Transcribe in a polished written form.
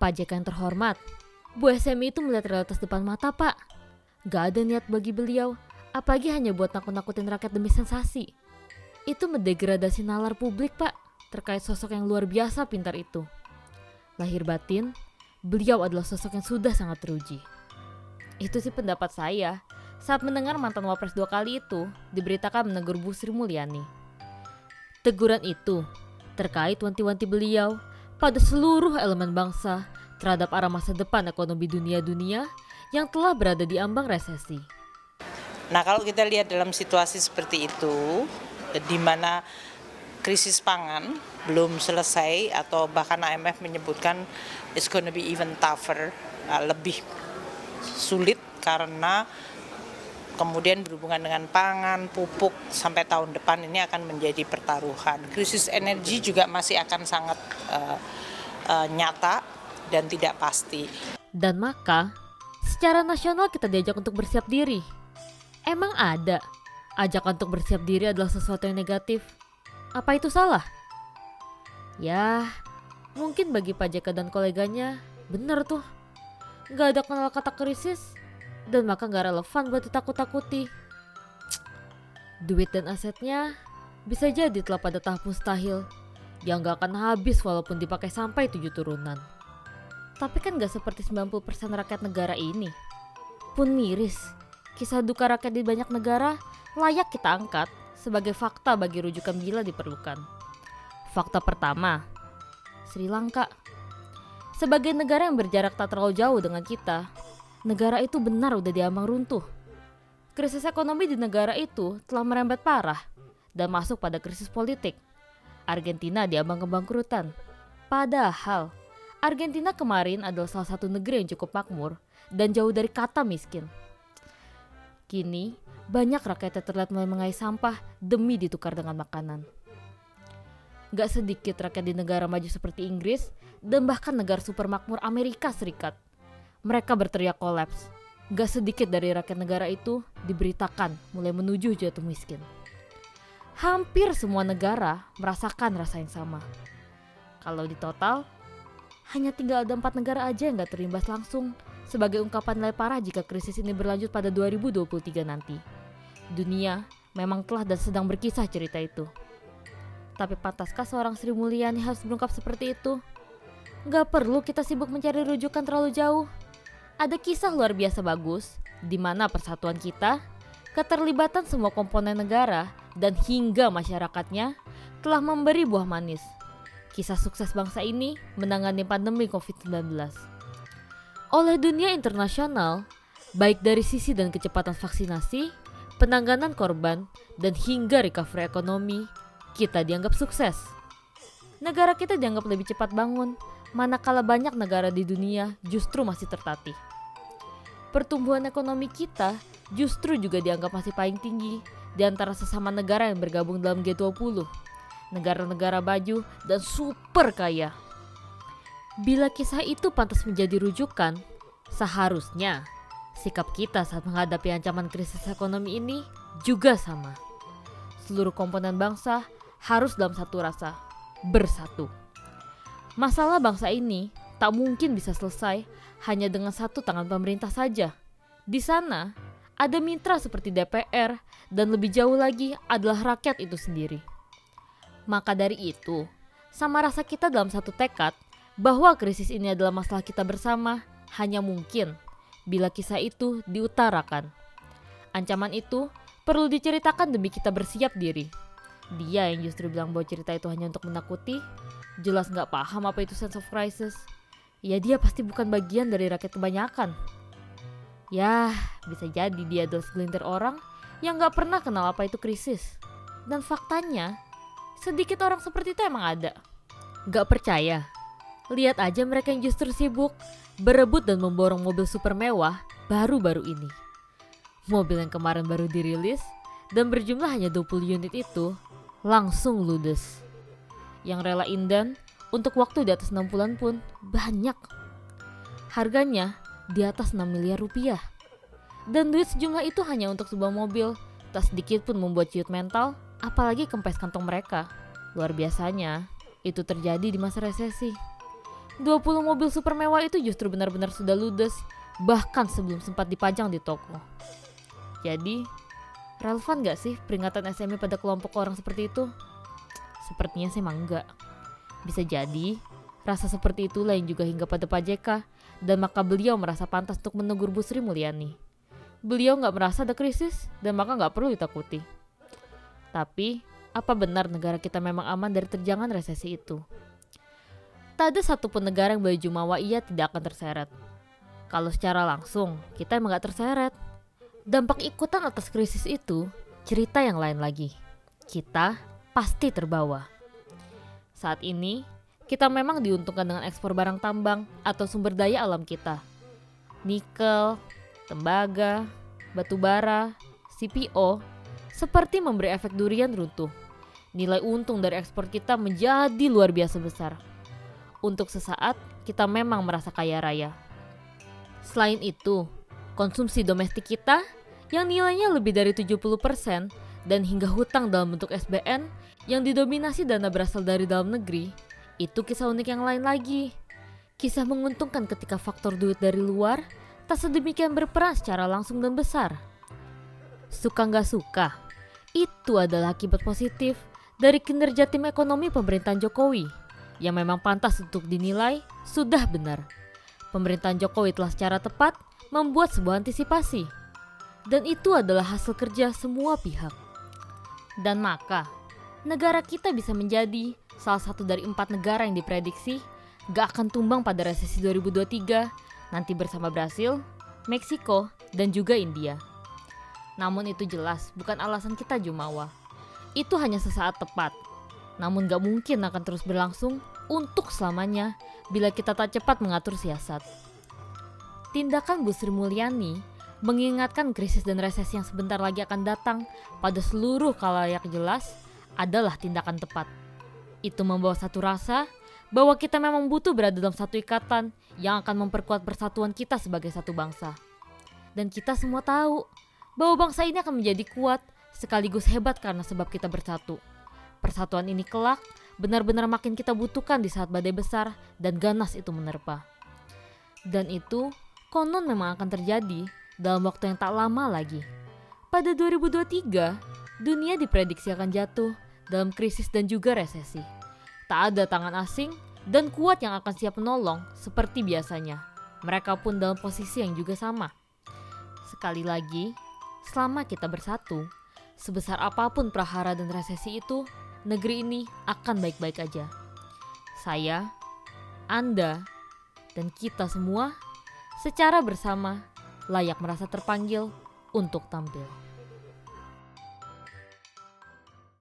Pak JK yang terhormat, Bu SMI itu melihat realitas depan mata, Pak. Gak ada niat bagi beliau, apalagi hanya buat nakut-nakutin rakyat demi sensasi. Itu mendegradasi nalar publik, Pak, terkait sosok yang luar biasa pintar itu. Lahir batin, beliau adalah sosok yang sudah sangat teruji. Itu sih pendapat saya saat mendengar mantan Wapres 2 kali itu diberitakan menegur Bu Sri Mulyani. Teguran itu terkait wanti-wanti beliau pada seluruh elemen bangsa terhadap arah masa depan ekonomi dunia yang telah berada di ambang resesi. Nah, kalau kita lihat dalam situasi seperti itu, di mana krisis pangan belum selesai atau bahkan IMF menyebutkan it's gonna be even tougher, lebih sulit karena kemudian berhubungan dengan pangan, pupuk sampai tahun depan ini akan menjadi pertaruhan. Krisis energi juga masih akan sangat nyata dan tidak pasti. Dan maka, secara nasional kita diajak untuk bersiap diri. Emang ada ajakan untuk bersiap diri adalah sesuatu yang negatif? Apa itu salah? Ya, mungkin bagi Pak JK dan koleganya bener tuh. Gak ada kenal kata krisis dan maka gak relevan buat ditakut-takuti. Duit dan asetnya bisa jadi telah pada tahap mustahil yang gak akan habis walaupun dipakai sampai 7 turunan. Tapi kan gak seperti 90% rakyat negara ini. Pun miris, kisah duka rakyat di banyak negara layak kita angkat sebagai fakta bagi rujukan bila diperlukan. Fakta pertama, Sri Lanka. Sebagai negara yang berjarak tak terlalu jauh dengan kita, negara itu benar udah diambang runtuh. Krisis ekonomi di negara itu telah merembet parah dan masuk pada krisis politik. Argentina diambang kebangkrutan. Padahal, Argentina kemarin adalah salah satu negeri yang cukup makmur dan jauh dari kata miskin. Kini, banyak rakyat yang terlihat mulai mengais sampah demi ditukar dengan makanan. Gak sedikit rakyat di negara maju seperti Inggris dan bahkan negara supermakmur Amerika Serikat. Mereka berteriak kolaps. Gak sedikit dari rakyat negara itu diberitakan mulai menuju jatuh miskin. Hampir semua negara merasakan rasa yang sama. Kalau di total, hanya tinggal ada 4 negara aja yang gak terimbas langsung sebagai ungkapan nilai parah jika krisis ini berlanjut pada 2023 nanti. Dunia memang telah dan sedang berkisah cerita itu. Tapi pantaskah seorang Sri Mulyani harus berungkap seperti itu? Gak perlu kita sibuk mencari rujukan terlalu jauh. Ada kisah luar biasa bagus di mana persatuan kita, keterlibatan semua komponen negara, dan hingga masyarakatnya telah memberi buah manis. Kisah sukses bangsa ini menangani pandemi COVID-19. Oleh dunia internasional, baik dari sisi dan kecepatan vaksinasi, penanganan korban, dan hingga recovery ekonomi, kita dianggap sukses. Negara kita dianggap lebih cepat bangun, manakala banyak negara di dunia justru masih tertatih. Pertumbuhan ekonomi kita justru juga dianggap masih paling tinggi di antara sesama negara yang bergabung dalam G20, negara-negara maju dan super kaya. Bila kisah itu pantas menjadi rujukan, seharusnya sikap kita saat menghadapi ancaman krisis ekonomi ini juga sama. Seluruh komponen bangsa harus dalam satu rasa, bersatu. Masalah bangsa ini tak mungkin bisa selesai hanya dengan satu tangan pemerintah saja. Di sana ada mitra seperti DPR dan lebih jauh lagi adalah rakyat itu sendiri. Maka dari itu, sama rasa kita dalam satu tekad bahwa krisis ini adalah masalah kita bersama hanya mungkin bila kisah itu diutarakan. Ancaman itu perlu diceritakan demi kita bersiap diri. Dia yang justru bilang bahwa cerita itu hanya untuk menakuti, jelas gak paham apa itu sense of crisis. Ya dia pasti bukan bagian dari rakyat kebanyakan. Ya bisa jadi dia adalah segelintir orang yang gak pernah kenal apa itu krisis. Dan faktanya, sedikit orang seperti itu emang ada. Gak percaya? Lihat aja mereka yang justru sibuk berebut dan memborong mobil super mewah baru-baru ini. Mobil yang kemarin baru dirilis dan berjumlah hanya 20 unit itu langsung ludes. Yang rela inden untuk waktu di atas 6 bulan pun banyak. Harganya di atas 6 miliar rupiah. Dan duit sejumlah itu hanya untuk sebuah mobil, tak sedikit pun membuat ciut mental, apalagi kempes kantong mereka. Luar biasanya, itu terjadi di masa resesi. 20 mobil super mewah itu justru benar-benar sudah ludes, bahkan sebelum sempat dipajang di toko. Jadi, relevan gak sih peringatan SME pada kelompok orang seperti itu? Sepertinya sih emang enggak. Bisa jadi, rasa seperti itulah yang juga hingga pada Pak JK, dan maka beliau merasa pantas untuk menegur Bu Sri Mulyani. Beliau gak merasa ada krisis, dan maka gak perlu ditakuti. Tapi, apa benar negara kita memang aman dari terjangan resesi itu? Tak ada satupun negara yang boleh jumawa ia tidak akan terseret. Kalau secara langsung, kita emang gak terseret. Dampak ikutan atas krisis itu, cerita yang lain lagi. Kita pasti terbawa. Saat ini, kita memang diuntungkan dengan ekspor barang tambang atau sumber daya alam kita. Nikel, tembaga, batu bara, CPO, seperti memberi efek durian runtuh. Nilai untung dari ekspor kita menjadi luar biasa besar. Untuk sesaat, kita memang merasa kaya raya. Selain itu, konsumsi domestik kita yang nilainya lebih dari 70% dan hingga hutang dalam bentuk SBN yang didominasi dana berasal dari dalam negeri, itu kisah unik yang lain lagi. Kisah menguntungkan ketika faktor duit dari luar tak sedemikian berperan secara langsung dan besar. Suka nggak suka, itu adalah akibat positif dari kinerja tim ekonomi pemerintahan Jokowi yang memang pantas untuk dinilai sudah benar. Pemerintahan Jokowi telah secara tepat membuat sebuah antisipasi, dan itu adalah hasil kerja semua pihak. Dan maka, negara kita bisa menjadi salah satu dari 4 negara yang diprediksi gak akan tumbang pada resesi 2023 nanti bersama Brasil, Meksiko, dan juga India. Namun itu jelas bukan alasan kita jumawa. Itu hanya sesaat tepat. Namun gak mungkin akan terus berlangsung untuk selamanya bila kita tak cepat mengatur siasat. Tindakan Bu Sri Mulyani mengingatkan krisis dan resesi yang sebentar lagi akan datang pada seluruh khalayak jelas adalah tindakan tepat. Itu membawa satu rasa bahwa kita memang butuh berada dalam satu ikatan yang akan memperkuat persatuan kita sebagai satu bangsa. Dan kita semua tahu bahwa bangsa ini akan menjadi kuat sekaligus hebat karena sebab kita bersatu. Persatuan ini kelak benar-benar makin kita butuhkan di saat badai besar dan ganas itu menerpa. Dan itu konon memang akan terjadi dalam waktu yang tak lama lagi. Pada 2023, dunia diprediksi akan jatuh dalam krisis dan juga resesi. Tak ada tangan asing dan kuat yang akan siap menolong seperti biasanya. Mereka pun dalam posisi yang juga sama. Sekali lagi, selama kita bersatu, sebesar apapun prahara dan resesi itu, negeri ini akan baik-baik aja. Saya, Anda, dan kita semua secara bersama layak merasa terpanggil untuk tampil.